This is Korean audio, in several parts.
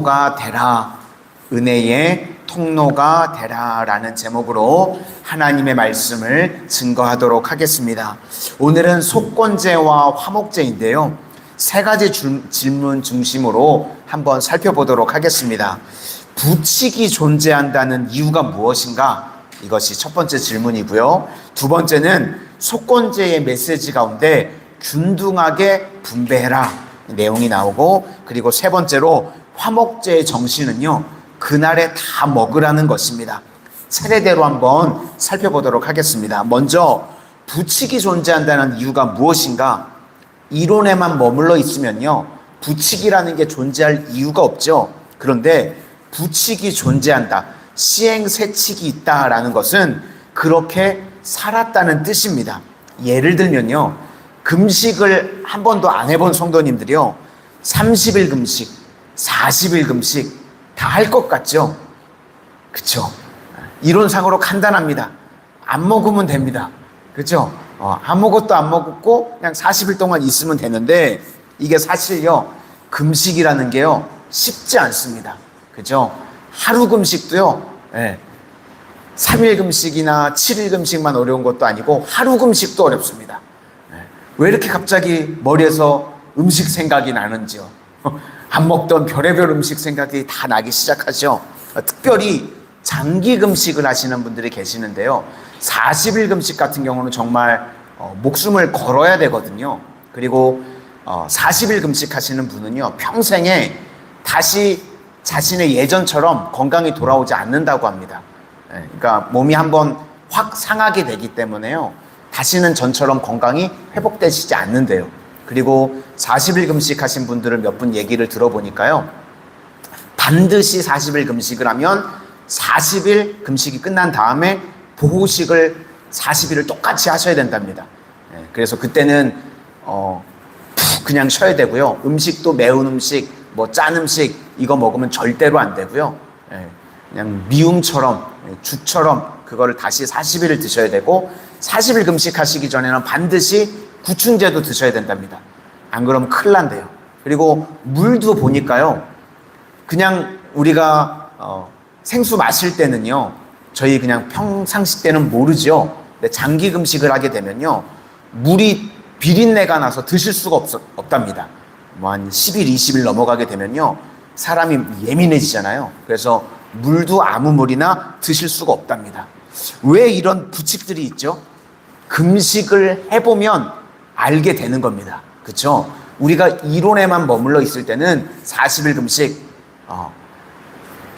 통로가 되라, 은혜의 통로가 되라 라는 제목으로 하나님의 말씀을 증거하도록 하겠습니다. 오늘은 속건제와 화목제인데요, 세 가지 질문 중심으로 한번 살펴보도록 하겠습니다. 부칙이 존재한다는 이유가 무엇인가? 이것이 첫 번째 질문이고요. 두 번째는 속건제의 메시지 가운데 균등하게 분배해라 내용이 나오고, 그리고 세 번째로 화목제의 정신은요, 그날에 다 먹으라는 것입니다. 차례대로 한번 살펴보도록 하겠습니다. 먼저 부칙이 존재한다는 이유가 무엇인가? 이론에만 머물러 있으면요, 부칙이라는 게 존재할 이유가 없죠. 그런데 부칙이 존재한다, 시행세칙이 있다라는 것은 그렇게 살았다는 뜻입니다. 예를 들면요, 금식을 한 번도 안 해본 성도님들이요, 30일 금식, 40일 금식 다 할 것 같죠? 그쵸? 이론상으로 간단합니다. 안 먹으면 됩니다. 그쵸? 아무것도 안 먹고 그냥 40일 동안 있으면 되는데, 이게 사실요, 금식이라는 게요, 쉽지 않습니다. 그죠? 하루 금식도요, 3일 금식이나 7일 금식만 어려운 것도 아니고 하루 금식도 어렵습니다. 왜 이렇게 갑자기 머리에서 음식 생각이 나는지요? 안 먹던 별의별 음식 생각이 다 나기 시작하죠. 특별히 장기 금식을 하시는 분들이 계시는데요, 40일 금식 같은 경우는 정말 목숨을 걸어야 되거든요. 그리고 40일 금식 하시는 분은요, 평생에 다시 자신의 예전처럼 건강이 돌아오지 않는다고 합니다. 그러니까 몸이 한번 확 상하게 되기 때문에요, 다시는 전처럼 건강이 회복되시지 않는데요. 그리고 40일 금식 하신 분들을 몇 분 얘기를 들어보니까요, 반드시 40일 금식을 하면 40일 금식이 끝난 다음에 보호식을 40일을 똑같이 하셔야 된답니다. 그래서 그때는 푹 그냥 쉬어야 되고요. 음식도 매운 음식, 뭐 짠 음식 이거 먹으면 절대로 안 되고요. 그냥 미음처럼, 죽처럼 그거를 다시 40일을 드셔야 되고, 40일 금식하시기 전에는 반드시 구충제도 드셔야 된답니다. 안 그러면 큰일 난대요. 그리고 물도 보니까요, 그냥 우리가 생수 마실 때는요, 저희 그냥 평상시 때는 모르죠. 근데 장기 금식을 하게 되면요, 물이 비린내가 나서 드실 수가 없답니다. 뭐 한 10일, 20일 넘어가게 되면요, 사람이 예민해지잖아요. 그래서 물도 아무 물이나 드실 수가 없답니다. 왜 이런 부칙들이 있죠? 금식을 해보면 알게 되는 겁니다. 그렇죠? 우리가 이론에만 머물러 있을 때는 40일 금식,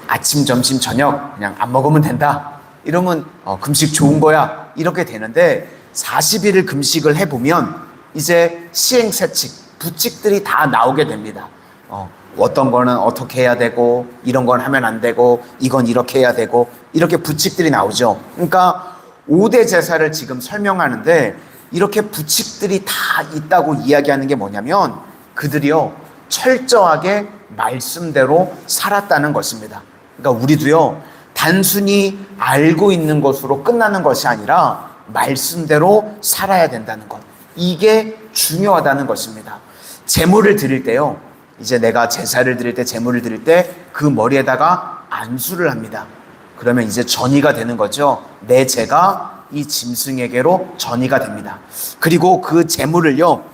아침, 점심, 저녁 그냥 안 먹으면 된다, 이러면 금식 좋은 거야, 이렇게 되는데, 40일을 금식을 해보면 이제 시행세칙, 부칙들이 다 나오게 됩니다. 어떤 거는 어떻게 해야 되고, 이런 건 하면 안 되고, 이건 이렇게 해야 되고, 이렇게 부칙들이 나오죠. 그러니까 5대 제사를 지금 설명하는데, 이렇게 부칙들이 다 있다고 이야기하는 게 뭐냐면, 그들이요, 철저하게 말씀대로 살았다는 것입니다. 그러니까 우리도요, 단순히 알고 있는 것으로 끝나는 것이 아니라 말씀대로 살아야 된다는 것, 이게 중요하다는 것입니다. 제물을 드릴 때요, 이제 내가 제사를 드릴 때, 제물을 드릴 때 그 머리에다가 안수를 합니다. 그러면 이제 전이가 되는 거죠. 내 죄가 이 짐승에게로 전이가 됩니다. 그리고 그 제물을요,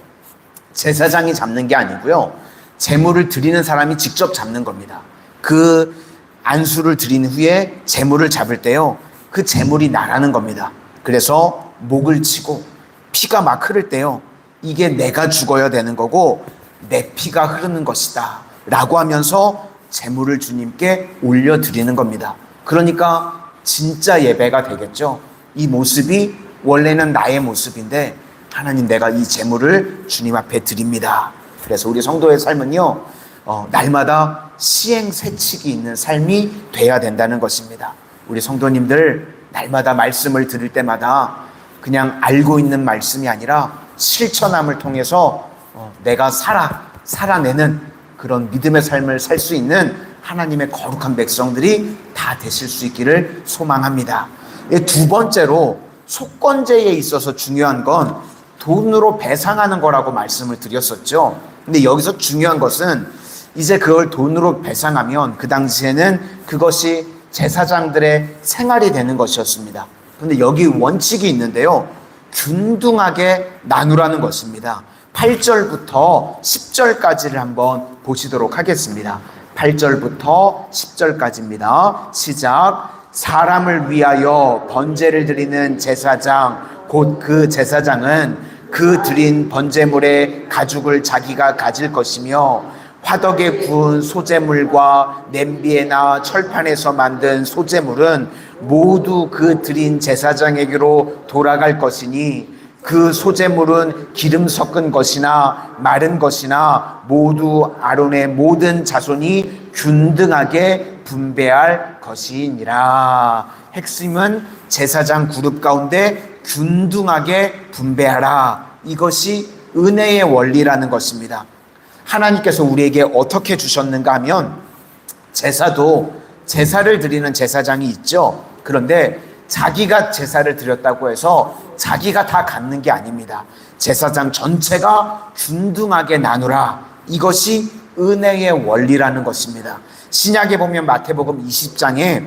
제사장이 잡는 게 아니고요, 제물을 드리는 사람이 직접 잡는 겁니다. 그 안수를 드린 후에 제물을 잡을 때요, 그 제물이 나라는 겁니다. 그래서 목을 치고 피가 막 흐를 때요, 이게 내가 죽어야 되는 거고 내 피가 흐르는 것이다 라고 하면서 제물을 주님께 올려드리는 겁니다. 그러니까 진짜 예배가 되겠죠. 이 모습이 원래는 나의 모습인데, 하나님, 내가 이 제물을 주님 앞에 드립니다. 그래서 우리 성도의 삶은요, 날마다 시행세칙이 있는 삶이 돼야 된다는 것입니다. 우리 성도님들, 날마다 말씀을 들을 때마다 그냥 알고 있는 말씀이 아니라 실천함을 통해서 내가 살아내는 그런 믿음의 삶을 살 수 있는 하나님의 거룩한 백성들이 다 되실 수 있기를 소망합니다. 두 번째로, 속건제에 있어서 중요한 건 돈으로 배상하는 거라고 말씀을 드렸었죠. 근데 여기서 중요한 것은 이제 그걸 돈으로 배상하면 그 당시에는 그것이 제사장들의 생활이 되는 것이었습니다. 그런데 여기 원칙이 있는데요. 균등하게 나누라는 것입니다. 8절부터 10절까지를 한번 보시도록 하겠습니다. 8절부터 10절까지입니다. 시작. 사람을 위하여 번제를 드리는 제사장 곧 그 제사장은 그 드린 번제물의 가죽을 자기가 가질 것이며 화덕에 구운 소제물과 냄비에나 철판에서 만든 소제물은 모두 그 드린 제사장에게로 돌아갈 것이니 그 소제물은 기름 섞은 것이나 마른 것이나 모두 아론의 모든 자손이 균등하게 분배할 것이니라. 핵심은 제사장 그룹 가운데 균등하게 분배하라. 이것이 은혜의 원리라는 것입니다. 하나님께서 우리에게 어떻게 주셨는가 하면 제사도 제사를 드리는 제사장이 있죠. 그런데 자기가 제사를 드렸다고 해서 자기가 다 갖는 게 아닙니다. 제사장 전체가 균등하게 나누라. 이것이 은혜의 원리라는 것입니다. 신약에 보면 마태복음 20장에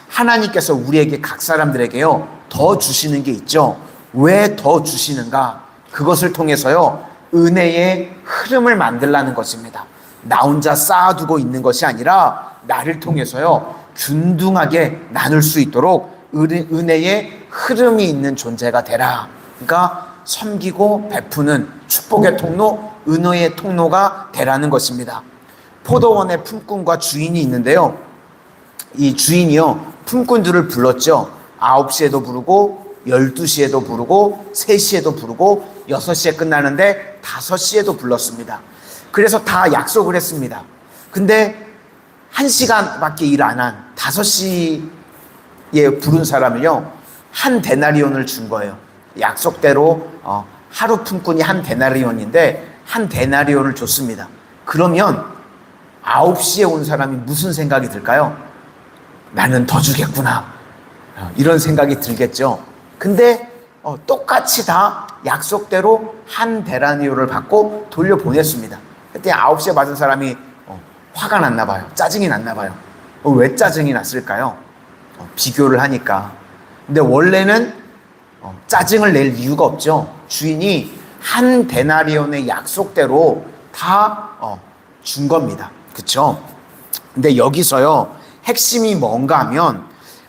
하나님께서 우리에게 각 사람들에게요 더 주시는 게 있죠. 왜 더 주시는가? 그것을 통해서요 은혜의 흐름을 만들라는 것입니다. 나 혼자 쌓아두고 있는 것이 아니라 나를 통해서요 균등하게 나눌 수 있도록 은혜의 흐름이 있는 존재가 되라. 그러니까 섬기고 베푸는 축복의 통로, 은혜의 통로가 되라는 것입니다. 포도원에 품꾼과 주인이 있는데요. 이 주인이요 품꾼들을 불렀죠. 9시에도 부르고 12시에도 부르고 3시에도 부르고 6시에 끝나는데 5시에도 불렀습니다. 그래서 다 약속을 했습니다. 근데 1시간밖에 일 안 한 5시에 부른 사람을요 한 데나리온을 준 거예요. 약속대로 하루 품꾼이 한 데나리온인데 한 데나리온을 줬습니다. 그러면 9시에 온 사람이 무슨 생각이 들까요? 나는 더 주겠구나. 이런 생각이 들겠죠. 근데 똑같이 다 약속대로 한 데나리온을 받고 돌려보냈습니다. 그때 9시에 받은 사람이 화가 났나 봐요. 짜증이 났나 봐요. 왜 짜증이 났을까요? 비교를 하니까. 근데 원래는 짜증을 낼 이유가 없죠. 주인이 한 데나리온의 약속대로 다 준 겁니다. 그렇죠? 근데 여기서요 핵심이 뭔가 하면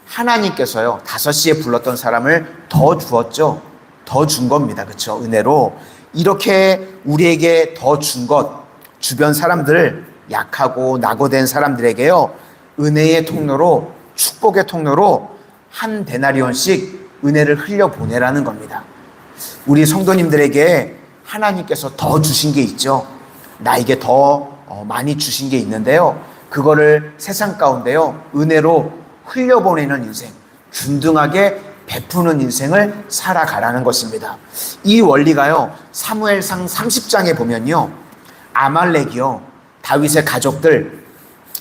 하나님께서요 5시에 불렀던 사람을 더 주었죠. 더 준 겁니다. 그렇죠? 은혜로 이렇게 우리에게 더 준 것, 주변 사람들, 약하고 낙오된 사람들에게요 은혜의 통로로, 축복의 통로로 한 데나리온씩 은혜를 흘려보내라는 겁니다. 우리 성도님들에게 하나님께서 더 주신 게 있죠. 나에게 더 많이 주신 게 있는데요. 그거를 세상 가운데요 은혜로 흘려보내는 인생, 균등하게 베푸는 인생을 살아가라는 것입니다. 이 원리가요 사무엘상 30장에 보면요 아말렉이요 다윗의 가족들,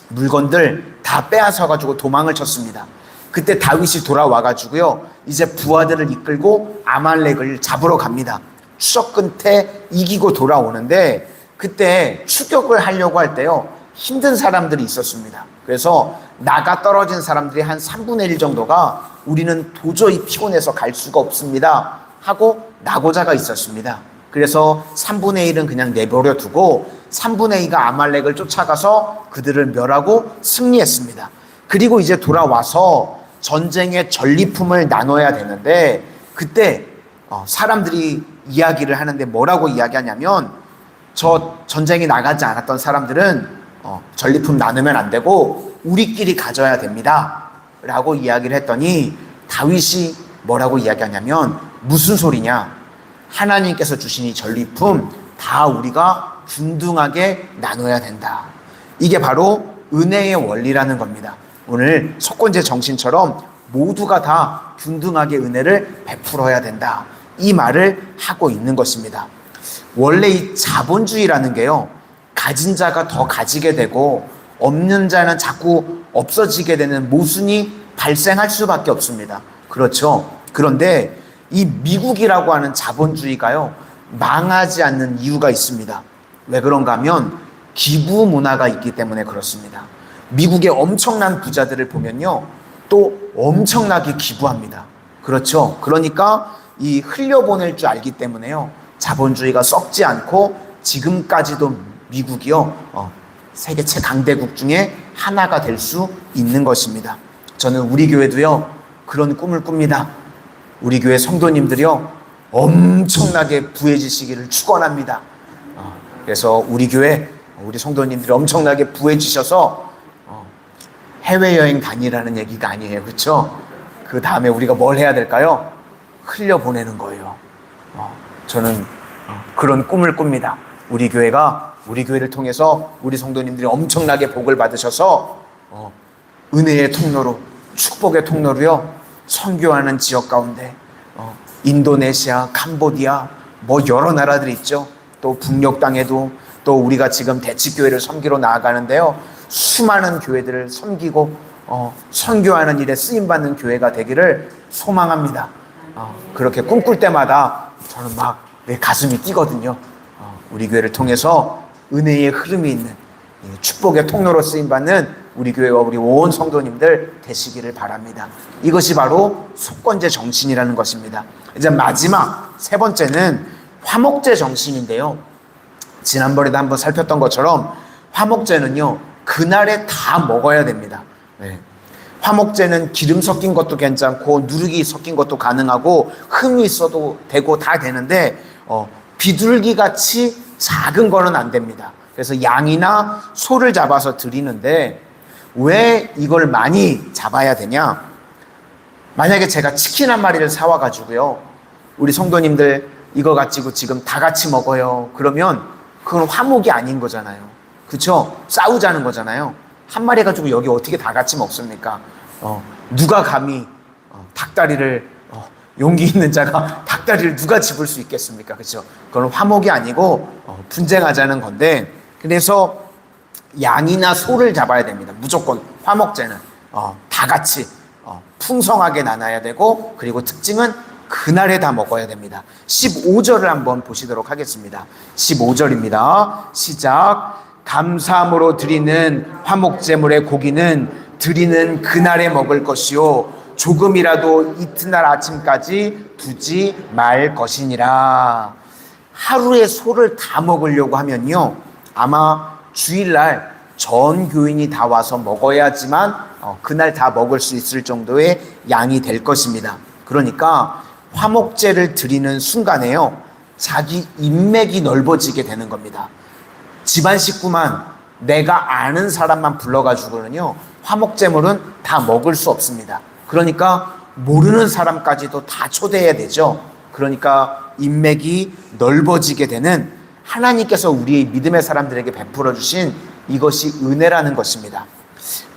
물건들 다 빼앗아가지고 도망을 쳤습니다. 그때 다윗이 돌아와가지고요 이제 부하들을 이끌고 아말렉을 잡으러 갑니다. 추적 끝에 이기고 돌아오는데 그때 추격을 하려고 할 때요 힘든 사람들이 있었습니다. 그래서 나가 떨어진 사람들이 한 3분의 1 정도가 우리는 도저히 피곤해서 갈 수가 없습니다 하고 나고자가 있었습니다. 그래서 3분의 1은 그냥 내버려 두고 3분의 2가 아말렉을 쫓아가서 그들을 멸하고 승리했습니다. 그리고 이제 돌아와서 전쟁의 전리품을 나눠야 되는데 그때 사람들이 이야기를 하는데 뭐라고 이야기하냐면 저 전쟁에 나가지 않았던 사람들은 전리품 나누면 안 되고 우리끼리 가져야 됩니다 라고 이야기를 했더니 다윗이 뭐라고 이야기하냐면 무슨 소리냐, 하나님께서 주신 이 전리품 다 우리가 균등하게 나눠야 된다. 이게 바로 은혜의 원리라는 겁니다. 오늘 석권제 정신처럼 모두가 다 균등하게 은혜를 베풀어야 된다. 이 말을 하고 있는 것입니다. 원래 이 자본주의라는 게요 가진 자가 더 가지게 되고 없는 자는 자꾸 없어지게 되는 모순이 발생할 수밖에 없습니다. 그렇죠? 그런데 이 미국이라고 하는 자본주의가요 망하지 않는 이유가 있습니다. 왜 그런가 하면 기부 문화가 있기 때문에 그렇습니다. 미국의 엄청난 부자들을 보면요, 또 엄청나게 기부합니다. 그렇죠. 그러니까 이 흘려보낼 줄 알기 때문에요, 자본주의가 썩지 않고 지금까지도 미국이요, 세계 최강대국 중에 하나가 될 수 있는 것입니다. 저는 우리 교회도요, 그런 꿈을 꿉니다. 우리 교회 성도님들이요, 엄청나게 부해지시기를 축원합니다. 그래서 우리 교회 우리 성도님들이 엄청나게 부해지셔서 해외여행 다니라는 얘기가 아니에요. 그렇죠? 그 다음에 우리가 뭘 해야 될까요? 흘려보내는 거예요. 저는 그런 꿈을 꿉니다. 우리 교회가 우리 교회를 통해서 우리 성도님들이 엄청나게 복을 받으셔서 은혜의 통로로, 축복의 통로로요, 선교하는 지역 가운데 인도네시아, 캄보디아, 뭐 여러 나라들이 있죠. 또 북녘 땅에도 또 우리가 지금 대치교회를 섬기러 나아가는데요, 수많은 교회들을 섬기고 선교하는 일에 쓰임받는 교회가 되기를 소망합니다. 그렇게 꿈꿀 때마다 저는 막 내 가슴이 뛰거든요. 우리 교회를 통해서 은혜의 흐름이 있는 축복의 통로로 쓰임받는 우리 교회와 우리 온 성도님들 되시기를 바랍니다. 이것이 바로 속건제 정신이라는 것입니다. 이제 마지막 세 번째는 화목제 정신인데요, 지난번에도 한번 살폈던 것처럼 화목제는요, 그날에 다 먹어야 됩니다. 네. 화목제는 기름 섞인 것도 괜찮고 누룩이 섞인 것도 가능하고 흠이 있어도 되고 다 되는데 비둘기같이 작은 거는 안 됩니다. 그래서 양이나 소를 잡아서 드리는데, 왜 이걸 많이 잡아야 되냐? 만약에 제가 치킨 한 마리를 사와가지고요, 우리 성도님들 이거 가지고 지금 다 같이 먹어요, 그러면 그건 화목이 아닌 거잖아요. 그쵸? 싸우자는 거잖아요. 한 마리 가지고 여기 어떻게 다 같이 먹습니까? 누가 감히 닭다리를, 용기 있는 자가 닭다리를 누가 집을 수 있겠습니까? 그렇죠? 그건 화목이 아니고 분쟁하자는 건데, 그래서 양이나 소를 잡아야 됩니다. 무조건 화목제는 다 같이 풍성하게 나눠야 되고, 그리고 특징은 그날에 다 먹어야 됩니다. 15절을 한번 보시도록 하겠습니다. 15절입니다. 시작. 감사함으로 드리는 화목제물의 고기는 드리는 그날에 먹을 것이요, 조금이라도 이튿날 아침까지 두지 말 것이니라. 하루에 소를 다 먹으려고 하면요, 아마 주일날 전 교인이 다 와서 먹어야지만 그날 다 먹을 수 있을 정도의 양이 될 것입니다. 그러니까 화목제를 드리는 순간에요, 자기 인맥이 넓어지게 되는 겁니다. 집안 식구만, 내가 아는 사람만 불러가지고는요, 화목제물은 다 먹을 수 없습니다. 그러니까 모르는 사람까지도 다 초대해야 되죠. 그러니까 인맥이 넓어지게 되는, 하나님께서 우리 믿음의 사람들에게 베풀어 주신 이것이 은혜라는 것입니다.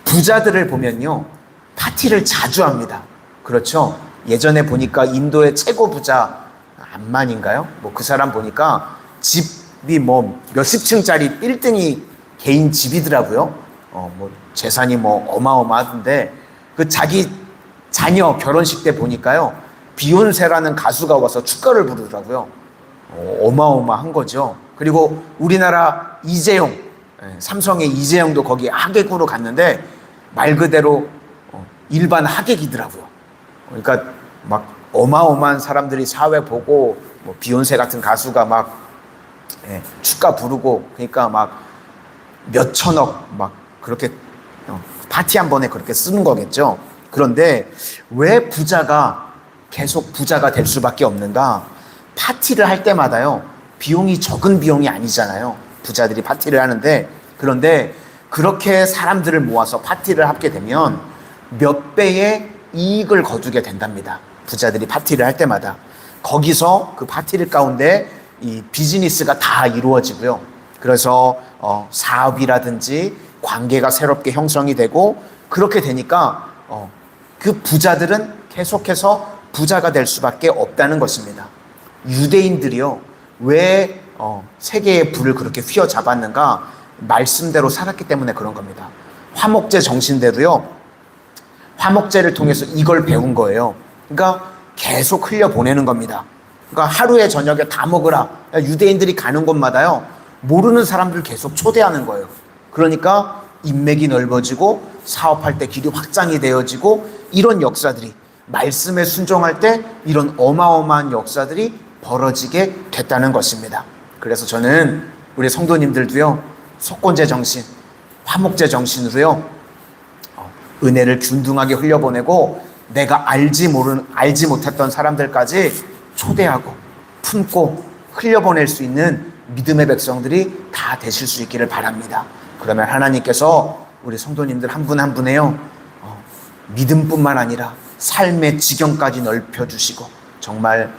부자들을 보면요, 파티를 자주 합니다. 그렇죠? 예전에 보니까 인도의 최고 부자 암만인가요? 뭐 그 사람 보니까 집이 뭐 몇십 층짜리 빌딩이 개인 집이더라고요. 뭐 재산이 뭐 어마어마하던데, 그 자기 자녀 결혼식 때 보니까요, 비욘세라는 가수가 와서 축가를 부르더라고요. 어마어마한 거죠. 그리고 우리나라 이재용, 삼성의 이재용도 거기 하객으로 갔는데 말 그대로 일반 하객이더라고요. 그러니까 막 어마어마한 사람들이 사회 보고, 뭐 비욘세 같은 가수가 막 축가 부르고, 그러니까 막 몇 천억 막 그렇게 파티 한 번에 그렇게 쓰는 거겠죠. 그런데 왜 부자가 계속 부자가 될 수밖에 없는가? 파티를 할 때마다요, 비용이 적은 비용이 아니잖아요. 부자들이 파티를 하는데, 그런데 그렇게 사람들을 모아서 파티를 하게 되면 몇 배의 이익을 거두게 된답니다. 부자들이 파티를 할 때마다. 거기서 그 파티를 가운데 이 비즈니스가 다 이루어지고요. 그래서 사업이라든지 관계가 새롭게 형성이 되고, 그렇게 되니까 그 부자들은 계속해서 부자가 될 수밖에 없다는 것입니다. 유대인들이요, 왜 세계의 불을 그렇게 휘어잡았는가? 말씀대로 살았기 때문에 그런 겁니다. 화목제 정신대로요, 화목제를 통해서 이걸 배운 거예요. 그러니까 계속 흘려보내는 겁니다. 그러니까 하루에 저녁에 다 먹으라. 유대인들이 가는 곳마다요, 모르는 사람들 계속 초대하는 거예요. 그러니까 인맥이 넓어지고 사업할 때 길이 확장이 되어지고 이런 역사들이, 말씀에 순종할 때 이런 어마어마한 역사들이 벌어지게 됐다는 것입니다. 그래서 저는 우리 성도님들도요, 속건제 정신, 화목제 정신으로요, 은혜를 균등하게 흘려보내고 내가 알지 못했던 사람들까지 초대하고 품고 흘려보낼 수 있는 믿음의 백성들이 다 되실 수 있기를 바랍니다. 그러면 하나님께서 우리 성도님들 한 분 한 분에요, 믿음뿐만 아니라 삶의 지경까지 넓혀주시고 정말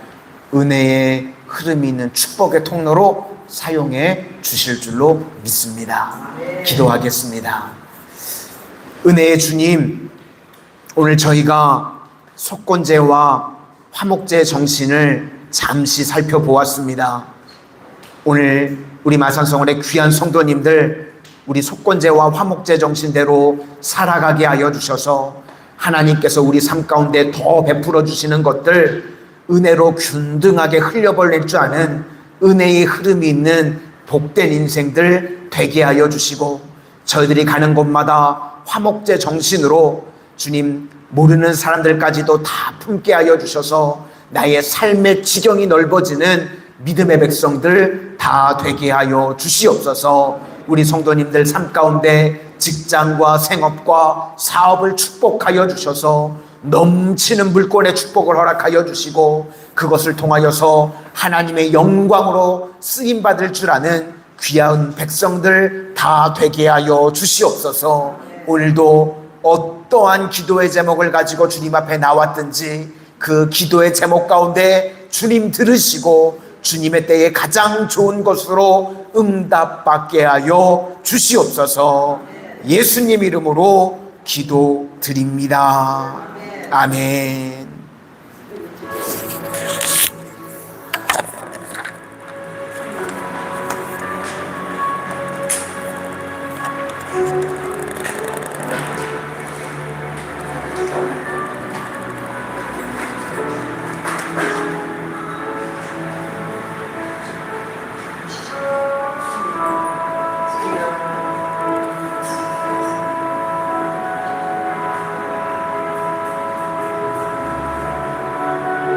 은혜의 흐름이 있는 축복의 통로로 사용해 주실 줄로 믿습니다. 기도하겠습니다. 은혜의 주님, 오늘 저희가 속건제와 화목제 정신을 잠시 살펴보았습니다. 오늘 우리 마산성원의 귀한 성도님들, 우리 속건제와 화목제 정신대로 살아가게 하여 주셔서 하나님께서 우리 삶 가운데 더 베풀어 주시는 것들, 은혜로 균등하게 흘려버릴 줄 아는 은혜의 흐름이 있는 복된 인생들 되게 하여 주시고, 저희들이 가는 곳마다 화목제 정신으로 주님 모르는 사람들까지도 다 품게 하여 주셔서 나의 삶의 지경이 넓어지는 믿음의 백성들 다 되게 하여 주시옵소서. 우리 성도님들 삶 가운데 직장과 생업과 사업을 축복하여 주셔서 넘치는 물권의 축복을 허락하여 주시고, 그것을 통하여서 하나님의 영광으로 쓰임받을 줄 아는 귀한 백성들 다 되게 하여 주시옵소서. 오늘도 어떠한 기도의 제목을 가지고 주님 앞에 나왔든지 그 기도의 제목 가운데 주님 들으시고 주님의 때에 가장 좋은 것으로 응답받게 하여 주시옵소서. 예수님 이름으로 기도드립니다. 아멘.